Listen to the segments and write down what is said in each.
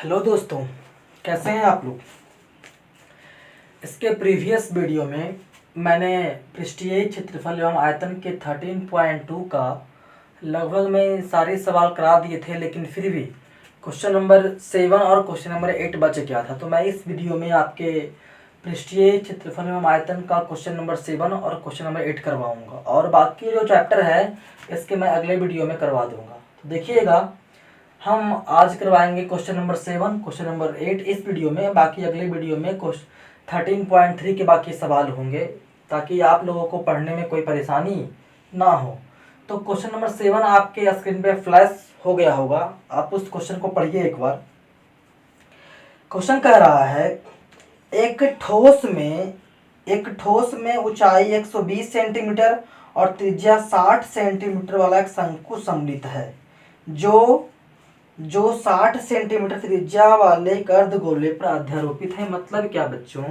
Hello दोस्तों, कैसे हैं आप लोग। इसके प्रीवियस वीडियो में मैंने पृष्ठीय क्षेत्रफल एवं आयतन के 13.2 का लगभग में सारे सवाल करा दिए थे, लेकिन फिर भी क्वेश्चन नंबर 7 और क्वेश्चन नंबर 8 बच गया था। तो मैं इस वीडियो में आपके पृष्ठीय क्षेत्रफल एवं आयतन का क्वेश्चन नंबर 7 और क्वेश्चन नंबर 8 करवाऊँगा, और बाकी जो चैप्टर है इसके मैं अगले वीडियो में करवा दूँगा। तो देखिएगा, हम आज करवाएंगे क्वेश्चन नंबर 7, क्वेश्चन नंबर 8 इस वीडियो में। बाकी अगले वीडियो में 13.3 के बाकी सवाल होंगे, ताकि आप लोगों को पढ़ने में कोई परेशानी ना हो। तो क्वेश्चन नंबर 7 आपके स्क्रीन पे फ्लैश हो गया होगा, आप उस क्वेश्चन को पढ़िए एक बार। क्वेश्चन कह रहा है, एक ठोस में ऊंचाई 120 सेंटीमीटर और त्रिज्या 60 सेंटीमीटर वाला एक शंकु सम्मिलित है, जो 60 सेंटीमीटर त्रिज्या वाले एक अर्धगोले पर अध्यारोपित है। मतलब क्या बच्चों,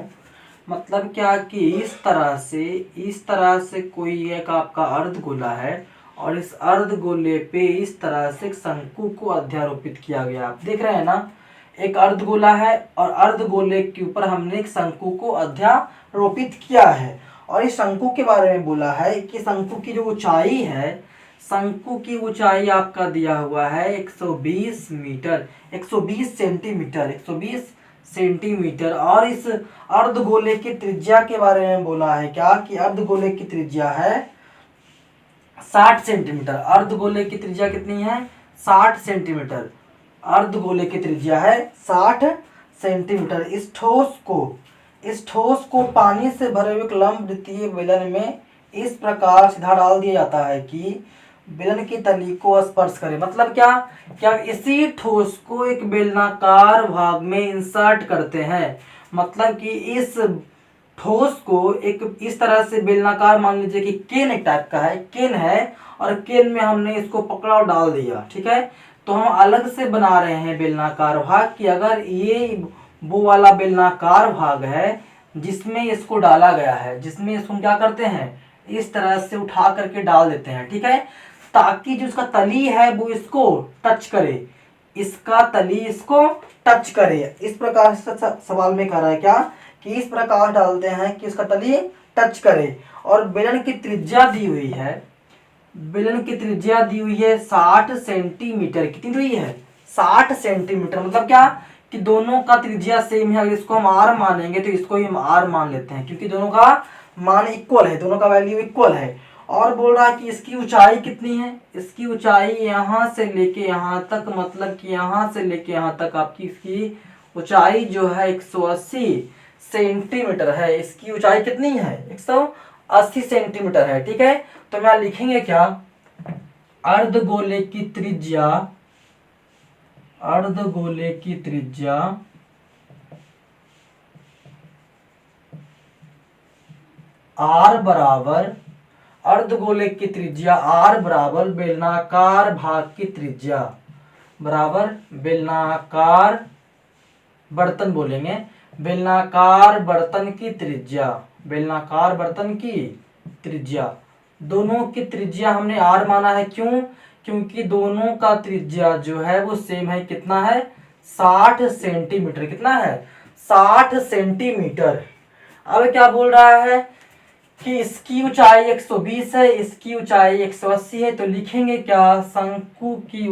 मतलब क्या कि इस तरह से कोई एक आपका अर्धगोला है, और इस अर्धगोले पे इस तरह से एक शंकु को अध्यारोपित किया गया। आप देख रहे हैं ना, एक अर्धगोला है और अर्धगोले के ऊपर हमने एक शंकु को अध्यारोपित किया है। और इस शंकु के बारे में बोला है कि शंकु की जो ऊंचाई है, शंकु की ऊंचाई आपका दिया हुआ है 120 मीटर, 120 सेंटीमीटर। और इस अर्धगोले की त्रिज्या के बारे में बोला है क्या कि अर्धगोले की त्रिज्या है 60 सेंटीमीटर। अर्धगोले की त्रिज्या कितनी है? 60 सेंटीमीटर। अर्धगोले की त्रिज्या है 60 सेंटीमीटर। इस ठोस को पानी से भरे हुए लंब वृत्तीय बेलन में इस प्रकार सीधा डाल दिया जाता है कि बेलन की तली को स्पर्श करे। मतलब क्या इसी ठोस को एक बेलनाकार भाग में इंसर्ट करते हैं। मतलब कि इस ठोस को एक इस तरह से बेलनाकार, मान लीजिए कि केन एक टाइप का है, केन है, और केन में हमने इसको पकड़ा और डाल दिया। ठीक है, तो हम अलग से बना रहे हैं बेलनाकार भाग कि अगर ये वो वाला बेलनाकार भाग है जिसमें इसको डाला गया है, जिसमें इसको क्या करते हैं, इस तरह से उठा करके डाल देते हैं। ठीक है, ताकि जो इसका तली है वो इसको टच करे, इसका तली इसको टच करे। इस प्रकार से सवाल में कह रहा है क्या कि इस प्रकार डालते हैं कि इसका तली टच करे। और बेलन की त्रिज्या दी हुई है, बेलन की त्रिज्या दी हुई है 60 सेंटीमीटर। कितनी हुई है? 60 सेंटीमीटर। मतलब क्या कि दोनों का त्रिज्या सेम है। अगर इसको हम आर मानेंगे तो इसको ही हम आर मान लेते हैं, क्योंकि दोनों का मान इक्वल है, दोनों का वैल्यू इक्वल है। और बोल रहा है कि इसकी ऊंचाई कितनी है? इसकी ऊंचाई यहाँ से लेके यहाँ तक, मतलब कि यहाँ से लेके यहाँ तक आपकी इसकी ऊंचाई जो है 180 सेंटीमीटर है। इसकी ऊंचाई कितनी है? 180 सेंटीमीटर है। ठीक है, तो हम यहाँ लिखेंगे क्या, अर्धगोले की त्रिज्या आर बराबर, अर्धगोले की त्रिज्या आर बराबर बेलनाकार भाग की त्रिज्या बराबर बेलनाकार बर्तन, बोलेंगे बेलनाकार बर्तन की त्रिज्या, बेलनाकार बर्तन की त्रिज्या। दोनों की त्रिज्या हमने आर माना है। क्यों? क्योंकि दोनों का त्रिज्या जो है वो सेम है। कितना है? 60 सेंटीमीटर। कितना है? 60 सेंटीमीटर। अब क्या बोल रहा है कि इसकी ऊंचाई 120 है, इसकी ऊंचाई 180 है। तो लिखेंगे क्या, शंकु की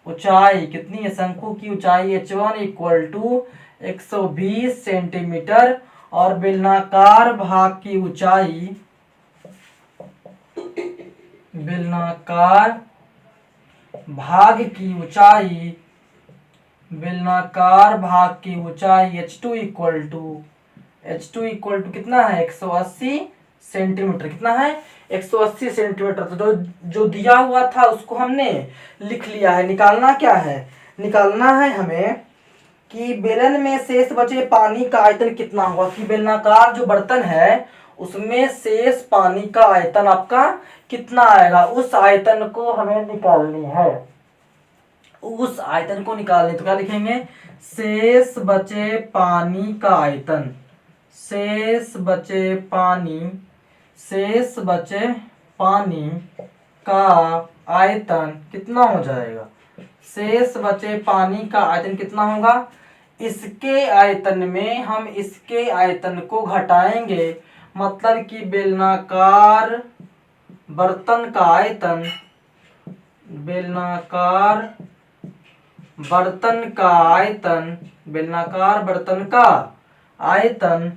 ऊंचाई कितनी है? शंकु की ऊंचाई h1 इक्वल टू 120 सेंटीमीटर, और बेलनाकार भाग की ऊंचाई, बेलनाकार भाग की ऊंचाई h2 इक्वल टू कितना है? 180 सेंटीमीटर। कितना है? 180 सेंटीमीटर। तो जो दिया हुआ था उसको हमने लिख लिया है। निकालना क्या है? निकालना है हमें कि बेलन में शेष बचे पानी का आयतन कितना होगा, कि बेलनाकार जो बर्तन है उसमें शेष पानी का आयतन आपका कितना आएगा। उस आयतन को हमें निकालनी है, उस आयतन को निकालने। तो क्या लिखेंगे, शेष बचे पानी का आयतन, शेष बचे पानी का आयतन कितना हो जाएगा, शेष बचे पानी का आयतन कितना होगा, इसके आयतन में हम इसके आयतन को घटाएंगे, मतलब कि बेलनाकार बर्तन का आयतन, बेलनाकार बर्तन का आयतन, बेलनाकार बर्तन का आयतन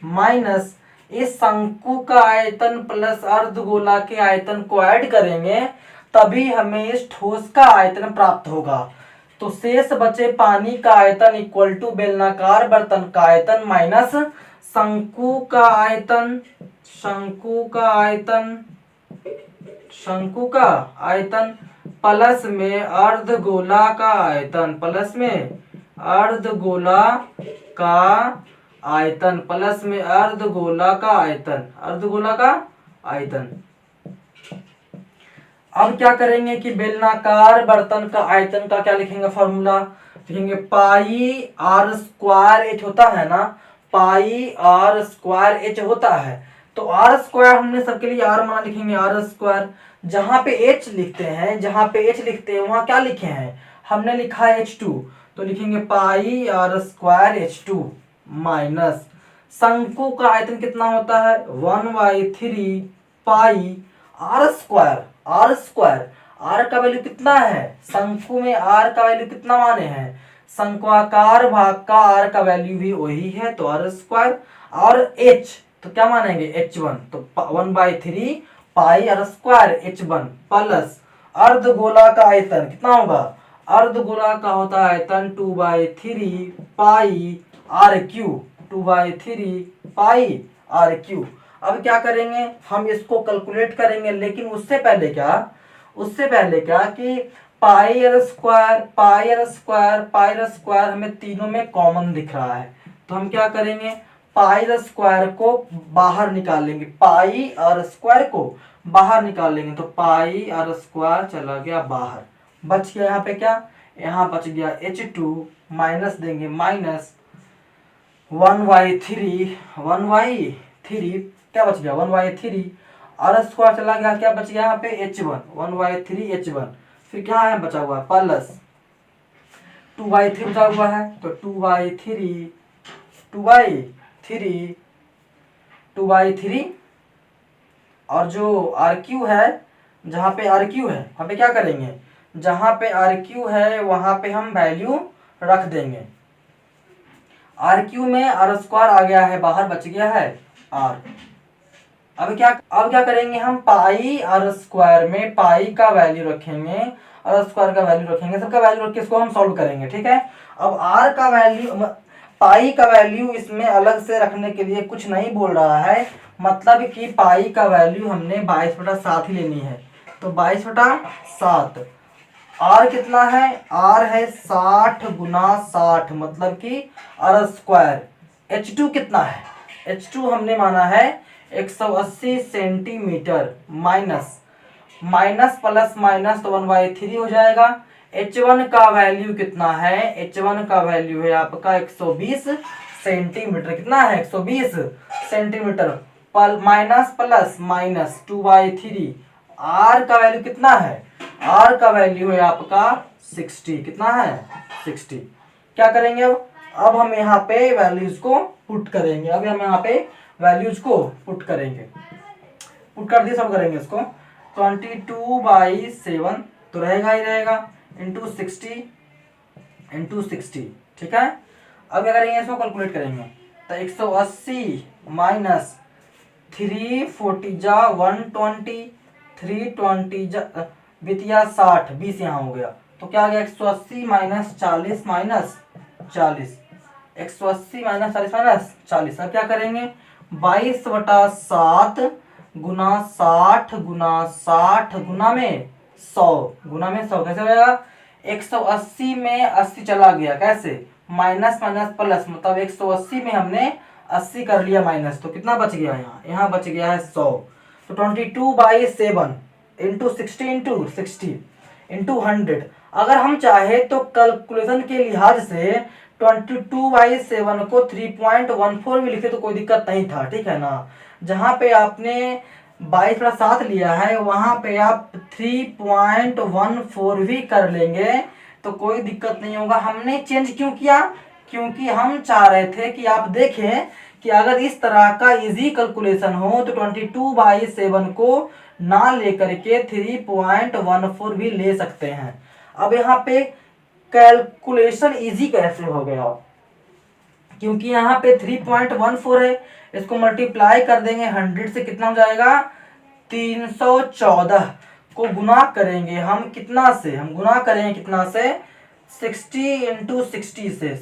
माइनस इस शंकु का आयतन प्लस अर्धगोला के आयतन को ऐड करेंगे, तभी हमें इस ठोस का आयतन प्राप्त होगा। तो शेष बचे पानी का आयतन इक्वल टू बेलनाकार बर्तन का आयतन माइनस शंकु का आयतन, शंकु का आयतन प्लस में अर्धगोला का आयतन, प्लस में अर्धगोला का आयतन, प्लस में अर्धगोला का आयतन, अर्धगोला का आयतन। अब क्या करेंगे कि बेलनाकार बर्तन का आयतन का क्या लिखेंगे फॉर्मूला, लिखेंगे पाई आर स्क्वायर एच होता है ना, पाई आर स्क्वायर एच होता है। तो आर स्क्वायर हमने सबके लिए आर माना, लिखेंगे आर स्क्वायर। जहां पे एच लिखते हैं, जहां पे एच लिखते हैं वहां क्या लिखे हैं, हमने लिखा है H2, तो लिखेंगे पाई आर स्क्वायर H2 माइनस शंकु का आयतन कितना होता है 1/3 pi r square, r square, r का वैल्यू कितना है, शंकु में आर का वैल्यू कितना माने हैं, शंक्वाकार भाग का आर का वैल्यू भी वही है, तो आर स्क्वायर, और एच तो क्या मानेंगे H1, तो 1/3 pi r square H1 plus अर्धगोला का आयतन कितना होगा, अर्धगोला का होता है आयतन 2/3 pi r cube, 2/3 pi r cube. अब क्या करेंगे, हम इसको कैलकुलेट करेंगे, लेकिन उससे पहले क्या कि pi r square, pi r square, pi r square हमें तीनों में कॉमन दिख रहा है, तो हम क्या करेंगे पाई आर स्क्वायर को बाहर निकाल लेंगे, पाई आर स्क्वायर को बाहर निकाल लेंगे, तो पाई आर स्क्वायर चला गया बाहर, बच गया यहाँ पे क्या, यहाँ बच गया H2 माइनस देंगे माइनस 1/3 क्या बच गया 1/3 आर स्क्वायर चला गया, क्या बच गया यहाँ पे H1 1/3 H1, फिर क्या है बचा हुआ प्लस 2/3 बचा हुआ है, तो 2/3 और जो आर क्यू है, जहाँ पे आर क्यू है वहाँ पे क्या करेंगे, जहाँ पे आर क्यू है वहाँ पे हम वैल्यू रख देंगे, आर क्यू में आर स्क्वायर आ गया है बाहर, बच गया है आर। अब क्या करेंगे हम पाई आर स्क्वायर में पाई का वैल्यू रखेंगे, आर स्क्वायर का वैल्यू रखेंगे, सबका वैल्यू रख के इसको हम सॉल्व करेंगे, ठीक है। अब आर का वैल्यू, पाई का वैल्यू इसमें अलग से रखने के लिए कुछ नहीं बोल रहा है, मतलब कि पाई का वैल्यू हमने 22/7 ही लेनी है, तो 22/7। आर कितना है, आर है 60 गुना 60, मतलब कि आर स्क्वायर। H2 कितना है, H2 हमने माना है 180 सेंटीमीटर, माइनस प्लस माइनस तो 1/3 हो जाएगा। H1 का वैल्यू कितना है, H1 का वैल्यू है आपका 120 सेंटीमीटर, कितना है 120 centimetre, minus plus minus 2/3। R का वैल्यू कितना है, आर का वैल्यू है आपका 60, कितना है 60। क्या करेंगे अब हम यहाँ पे वैल्यूज को पुट करेंगे, अब हम यहाँ पे वैल्यूज को पुट करेंगे, पुट कर दिए सब करेंगे इसको, 22/7 तो रहेगा ही रहेगा, इंटू 60, ठीक है। अब क्या करेंगे इसको कैलकुलेट करेंगे, तो 180 माइनस 340 जा 120, 320 जा बितिया 60, 20 यहाँ हो गया, तो क्या आ गया 180 माइनस 40 माइनस 40, 180 माइनस 40 माइनस 40। अब क्या करेंगे 22/7 गुना 60 गुना 60 गुना में 100 कैसे हो जाएगा, 180 में 80 चला गया, कैसे माइनस माइनस प्लस, मतलब 180 में हमने 80 कर लिया माइनस, तो कितना बच गया यहाँ बच गया है 100, तो 22/7 इंटू 60 इंटू 100। अगर हम चाहे तो कैलकुलेशन के लिहाज से 22/7 को 3.14 भी लिखे तो कोई दिक्कत नहीं था, ठीक है ना। जहाँ पे आपने 22 बटा 7 लिया है, वहां पे आप 3.14 भी कर लेंगे तो कोई दिक्कत नहीं होगा। हमने चेंज क्यों किया? क्योंकि हम चाह रहे थे कि आप देखें कि अगर इस तरह का इजी कैलकुलेशन हो तो 22/7 को ना लेकर के 3.14 भी ले सकते हैं। अब यहाँ पे कैलकुलेशन इजी कैसे हो गया? क्योंकि यहाँ पे 3.14 है, इसको मल्टीप्लाई कर देंगे 100 से, कितना हो जाएगा? 314 को गुना करेंगे हम कितना से? हम गुना करेंगे कितना से? 60 से,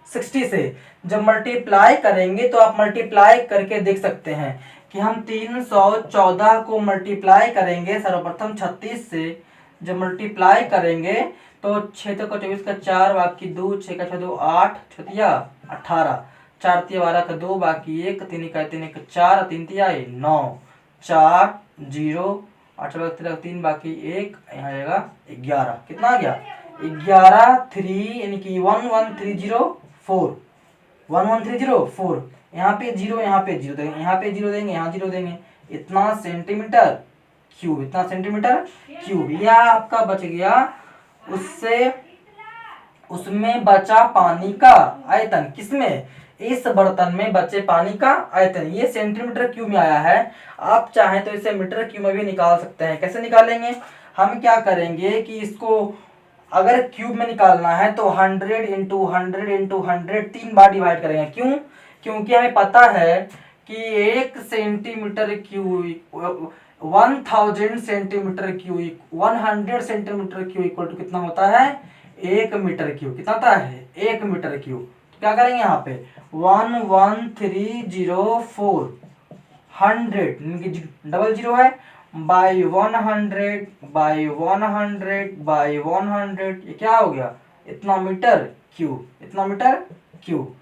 60 से जब मल्टीप्लाई करेंगे तो आप मल्टीप्लाई करके देख सकते हैं कि हम 314 को मल्टीप्लाई करेंगे सर्वप्रथम 36 से, जब मल्टीप्लाई करेंगे तो 6 का 24 का 4 बाकी 2, 6 का 6 2 8 छतिया 18, 4 तिया 12 का 2 बाकी 1, 3 का 3 1 4, 3 तिया 9, 4 0 8 13 3 बाकी 1, यहाँ आएगा 11। कितना आ गया? 11 3 यानी कि 11304, 11304। यहाँ पे 0, यहाँ पे 0 देंगे, यहाँ पे 0 देंगे, यहाँ 0 देंगे। इतना सेंटीमीटर क्यूब, इतना सेंटीमीटर क्यूब। यह आपका बच गया उससे, उसमें बचा पानी का आयतन। किसमें? इस बर्तन में बचे पानी का आयतन। ये सेंटीमीटर क्यूब में आया है। आप चाहें तो इसे मीटर क्यूब में भी निकाल सकते हैं। कैसे निकालेंगे? हम क्या करेंगे कि इसको अगर क्यूब में निकालना है तो 100 इंटू 100 इंटू 100 3 बार डिवाइड करेंगे। क्यों? क्योंकि हमें पता है कि 1 centimetre cube 1000 centimetre cube 100 centimetre cube equal to कितना होता है? 1 मीटर क्यूब। कितना होता है? 1 मीटर क्यूब। तो क्या करेंगे यहाँ पे? 11304 100 डबल 0 है बाई 100 बाई 100 बाई 100, ये क्या हो गया? इतना मीटर क्यूब, इतना मीटर क्यूब।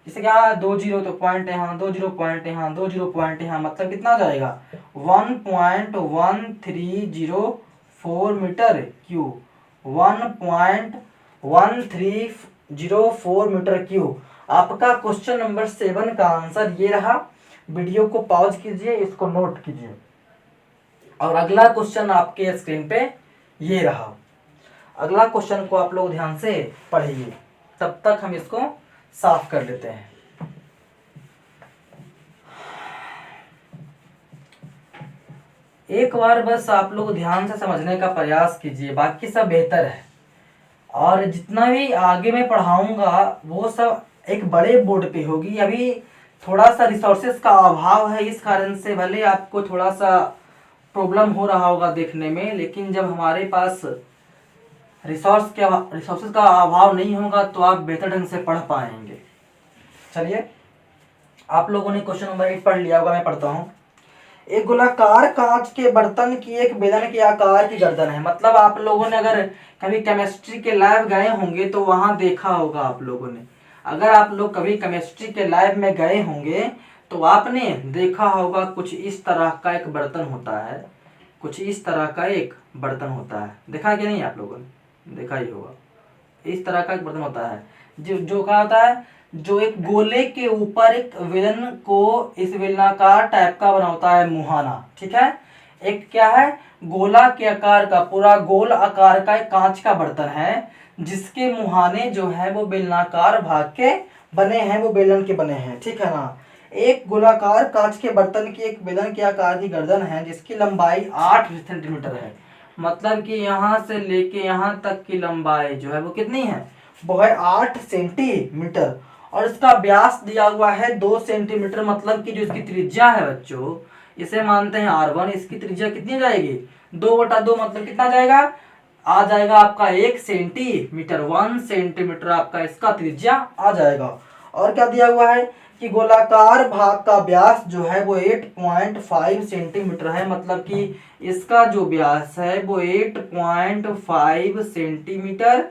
इसे क्या? 2 0 तो पॉइंट यहाँ, 2 0 पॉइंट यहाँ, 2 0 पॉइंट यहाँ, मतलब कितना हो जाएगा? 1.1304 मीटर क्यूब, 1.1304 मीटर क्यूब। आपका क्वेश्चन नंबर 7 का आंसर ये रहा। वीडियो को पॉज कीजिए, इसको नोट कीजिए, और अगला क्वेश्चन आपके स्क्रीन पे ये रहा। अगला क्वेश्चन को आप लोग ध्यान से पढ़िए, तब तक हम इसको साफ कर लेते हैं। एक बार बस आप लोग ध्यान से समझने का प्रयास कीजिए, बाकी सब बेहतर है। और जितना भी आगे मैं पढ़ाऊंगा वो सब एक बड़े बोर्ड पे होगी। अभी थोड़ा सा रिसोर्सेज का अभाव है, इस कारण से भले आपको थोड़ा सा प्रॉब्लम हो रहा होगा देखने में, लेकिन जब हमारे पास रिसोर्सेज का अभाव नहीं होगा तो आप बेहतर ढंग से पढ़ पाएंगे। चलिए, आप लोगों ने क्वेश्चन नंबर 8 पढ़ लिया होगा, मैं पढ़ता हूँ। एक गोलाकार कांच के बर्तन की एक बेलन के आकार की गर्दन है। मतलब आप लोगों ने अगर कभी केमिस्ट्री के लैब गए होंगे तो वहां देखा होगा आप लोगों ने। अगर आप लोग कभी केमिस्ट्री के लैब में गए होंगे तो आपने देखा होगा कुछ इस तरह का एक बर्तन होता है, कुछ इस तरह का एक बर्तन होता है। देखा कि नहीं? आप लोगों ने देखा ही होगा। इस तरह का एक बर्तन होता है जो क्या होता है, जो एक गोले के ऊपर एक बेलन को इस बेलनाकार टाइप का बना होता है मुहाना। ठीक है, एक क्या है, गोला के आकार का, पूरा गोल आकार का एक कांच का बर्तन है जिसके मुहाने जो है वो बेलनाकार भाग के बने हैं, वो बेलन के बने हैं। ठीक है ना? एक गोलाकार कांच के बर्तन की एक बेलन के आकार की गर्दन है जिसकी लंबाई 8 सेंटीमीटर है। मतलब कि यहाँ से लेके यहाँ तक की लंबाई जो है वो कितनी है? वो है 8 सेंटीमीटर। और इसका व्यास दिया हुआ है 2 सेंटीमीटर। मतलब कि जो इसकी त्रिज्या है बच्चों, इसे मानते हैं R1, इसकी त्रिज्या कितनी हो जाएगी? 2/2। मतलब कितना जाएगा? आ जाएगा आपका 1 सेंटीमीटर, 1 सेंटीमीटर आपका इसका त्रिज्या आ जाएगा। और क्या दिया हुआ है कि गोलाकार भाग का व्यास जो है वो 8.5 सेंटीमीटर है। मतलब कि इसका जो व्यास है वो 8.5 सेंटीमीटर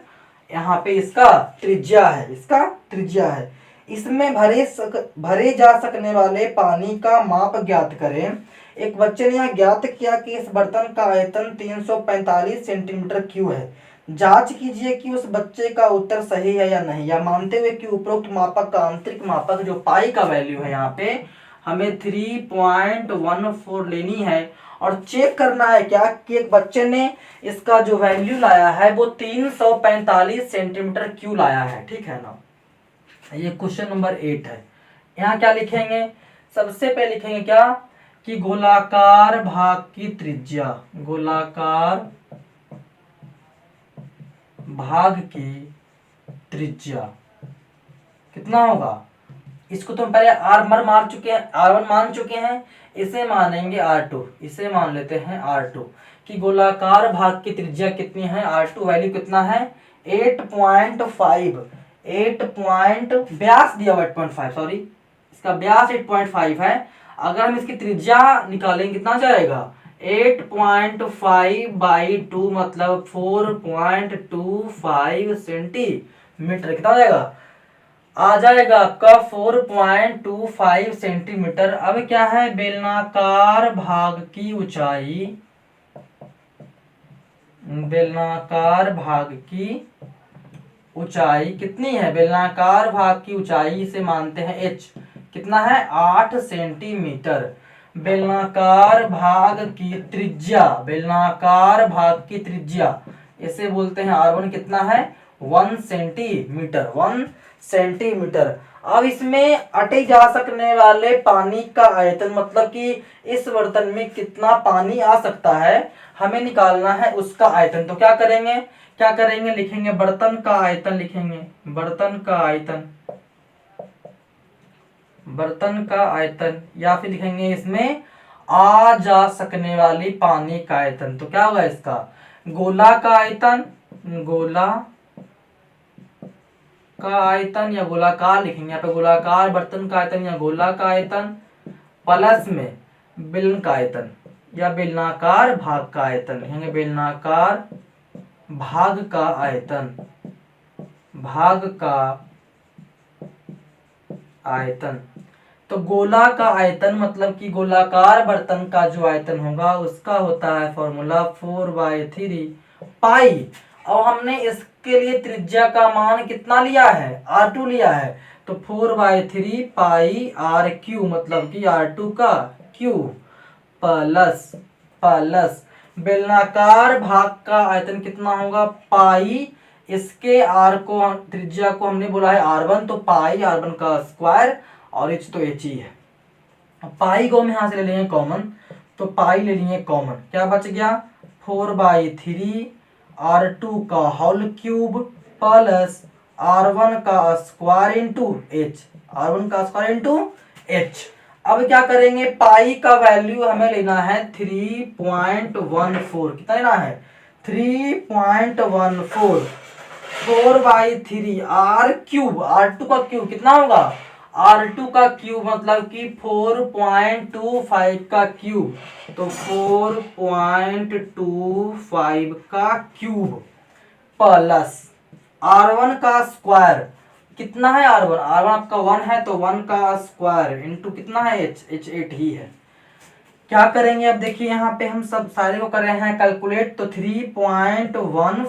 यहाँ पे इसका त्रिज्या है, इसका त्रिज्या है। इसमें भरे जा सकने वाले पानी का माप ज्ञात करें। एक बच्चे ने यहाँ ज्ञात किया कि इस बर्तन का आयतन 345 सेंटीमीटर क्यूब है। जांच कीजिए कि उस बच्चे का उत्तर सही है या नहीं। या मानते हुए कि उपरोक्त मापक का आंतरिक मापक जो पाई का वैल्यू है यहाँ पे हमें 3.14 लेनी है और चेक करना है क्या कि एक बच्चे ने इसका जो वैल्यू लाया है वो 345 सेंटीमीटर क्यों लाया है। ठीक है ना, ये क्वेश्चन नंबर 8 है। यहाँ क्या लिखेंगे, सबसे पहले लिखेंगे क्या कि गोलाकार भाग की त्रिज्या, गोलाकार भाग की त्रिज्या कितना होगा। इसको तो हम पहले R1 मार चुके हैं, R1 मान चुके हैं, इसे मानेंगे R2, इसे मान लेते हैं R2 कि गोलाकार भाग की त्रिज्या कितनी है। R2 वैल्यू कितना है 8.5, 8 व्यास दिया हुआ 8.5, सॉरी इसका व्यास 8.5 है। अगर हम इसकी त्रिज्या निकालेंगे कितना जाएगा 8.5/2 मतलब 4.25 सेंटीमीटर, कितना हो जाएगा आ जाएगा आपका 4.25 सेंटीमीटर। अब क्या है बेलनाकार भाग की ऊंचाई, बेलनाकार भाग की ऊंचाई कितनी है, बेलनाकार भाग की ऊंचाई इसे मानते हैं h, कितना है 8 सेंटीमीटर। बेलनाकार भाग की त्रिज्या, बेलनाकार भाग की त्रिज्या इसे बोलते हैं R1, कितना है 1 सेंटीमीटर, 1 सेंटीमीटर। अब इसमें अटे जा सकने वाले पानी का आयतन मतलब कि इस बर्तन में कितना पानी आ सकता है हमें निकालना है उसका आयतन। तो क्या करेंगे, क्या करेंगे लिखेंगे बर्तन का आयतन, लिखेंगे बर्तन का आयतन, बर्तन का आयतन, या फिर लिखेंगे इसमें आ जा सकने वाली पानी का आयतन। तो क्या होगा इसका गोला का आयतन, गोला का आयतन या गोलाकार लिखेंगे यहाँ पे, गोलाकार बर्तन का आयतन या गोला का आयतन प्लस में बेलन का आयतन या बेलनाकार भाग का आयतन, लिखेंगे बेलनाकार भाग का आयतन, भाग का आयतन। तो गोला का आयतन मतलब कि गोलाकार बर्तन का जो आयतन होगा उसका होता है फॉर्मूला 4/3 पाई। अब हमने इसके लिए त्रिज्या का मान कितना लिया है R2 लिया है, तो 4/3 पाई RQ मतलब कि R2 का Q प्लस प्लस बेलनाकार भाग का आयतन कितना होगा पाई, इसके R को त्रिज्या को हमने बोला है R1, तो पाई R1 का स्क्वायर और h तो h ही है। पाई को हम यहाँ से ले लेंगे कॉमन, तो पाई ले लेंगे कॉमन, क्या बच गया 4/3 R2 का होल क्यूब प्लस R1 का स्क्वायर इंटू h, R1 का स्क्वायर इंटू h। अब क्या करेंगे पाई का वैल्यू हमें लेना है 3.14, कितना लेना है 3.14, 4/3 R क्यूब, R2 का क्यूब कितना होगा R2 का क्यूब मतलब कि 4.25 का क्यूब, तो 4.25 का क्यूब प्लस R1 का स्क्वायर, कितना है R1, R1 आपका 1 है तो 1 का स्क्वायर इंटू कितना है h 8 ही है। क्या करेंगे अब देखिए यहाँ पे हम सब सारे को कर रहे हैं कैलकुलेट, तो 3.14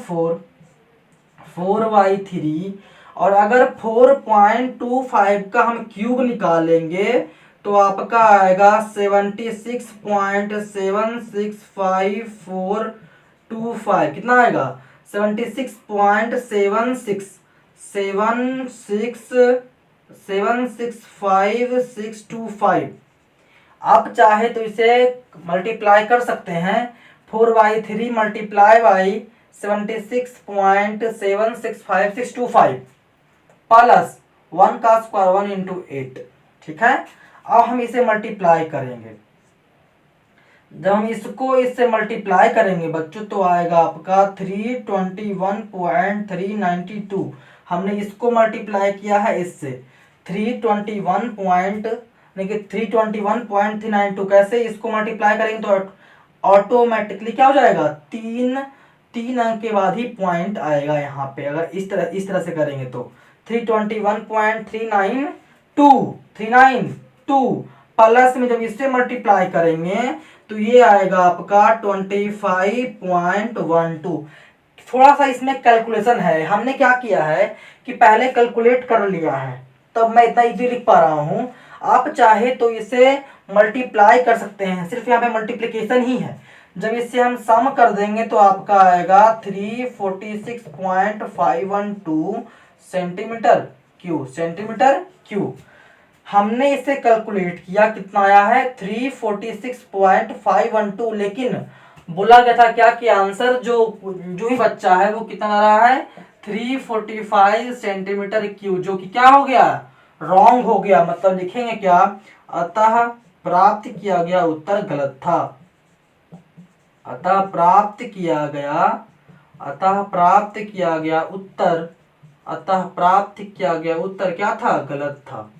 4/3 और अगर 4.25 का हम क्यूब निकालेंगे तो आपका आएगा 76.765425, कितना आएगा 76.765625। आप चाहे तो इसे मल्टीप्लाई कर सकते हैं, 4/3 मल्टीप्लाई बाई 76.765625 प्लस 1 का स्क्वायर 1 इंटू 8, ठीक है। अब हम इसे मल्टीप्लाई करेंगे, जब हम इसको इससे मल्टीप्लाई करेंगे बच्चों तो आएगा आपका 321.392। हमने इसको मल्टीप्लाई किया है इससे 321.392, कैसे इसको मल्टीप्लाई करेंगे तो ऑटोमेटिकली क्या हो जाएगा, तीन अंक के बाद ही पॉइंट आएगा यहाँ पे। अगर इस तरह से करेंगे तो 321.392 प्लस में जब इससे मल्टीप्लाई करेंगे तो ये आएगा आपका 25.12। थोड़ा सा इसमें कैलकुलेशन है, हमने क्या किया है कि पहले कैलकुलेट कर लिया है तब मैं इतना इजी लिख पा रहा हूँ। आप चाहे तो इसे मल्टीप्लाई कर सकते हैं, सिर्फ यहाँ पे मल्टीप्लिकेशन ही है। जब इसे हम सम कर देंगे तो आपका आएगा 346.512 सेंटीमीटर क्यूब। हमने इसे कैलकुलेट किया, कितना आया है 346.512, लेकिन बोला गया था क्या कि आंसर जो ही बच्चा है वो कितना आ रहा है 345 सेंटीमीटर क्यूब, जो कि क्या हो गया, रॉन्ग हो गया। मतलब लिखेंगे क्या, अतः प्राप्त किया गया उत्तर गलत था। अतः प्राप्त किया गया उत्तर क्या था, गलत था।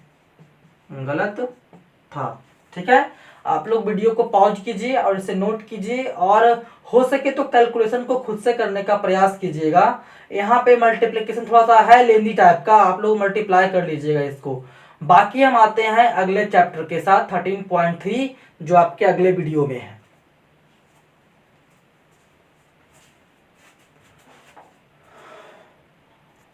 ठीक है, आप लोग वीडियो को पॉज कीजिए और इसे नोट कीजिए, और हो सके तो कैलकुलेशन को खुद से करने का प्रयास कीजिएगा। यहाँ पे मल्टीप्लिकेशन थोड़ा सा है लेंदी टाइप का, आप लोग मल्टीप्लाई कर लीजिएगा इसको। बाकी हम आते हैं अगले चैप्टर के साथ 13.3, जो आपके अगले वीडियो में है।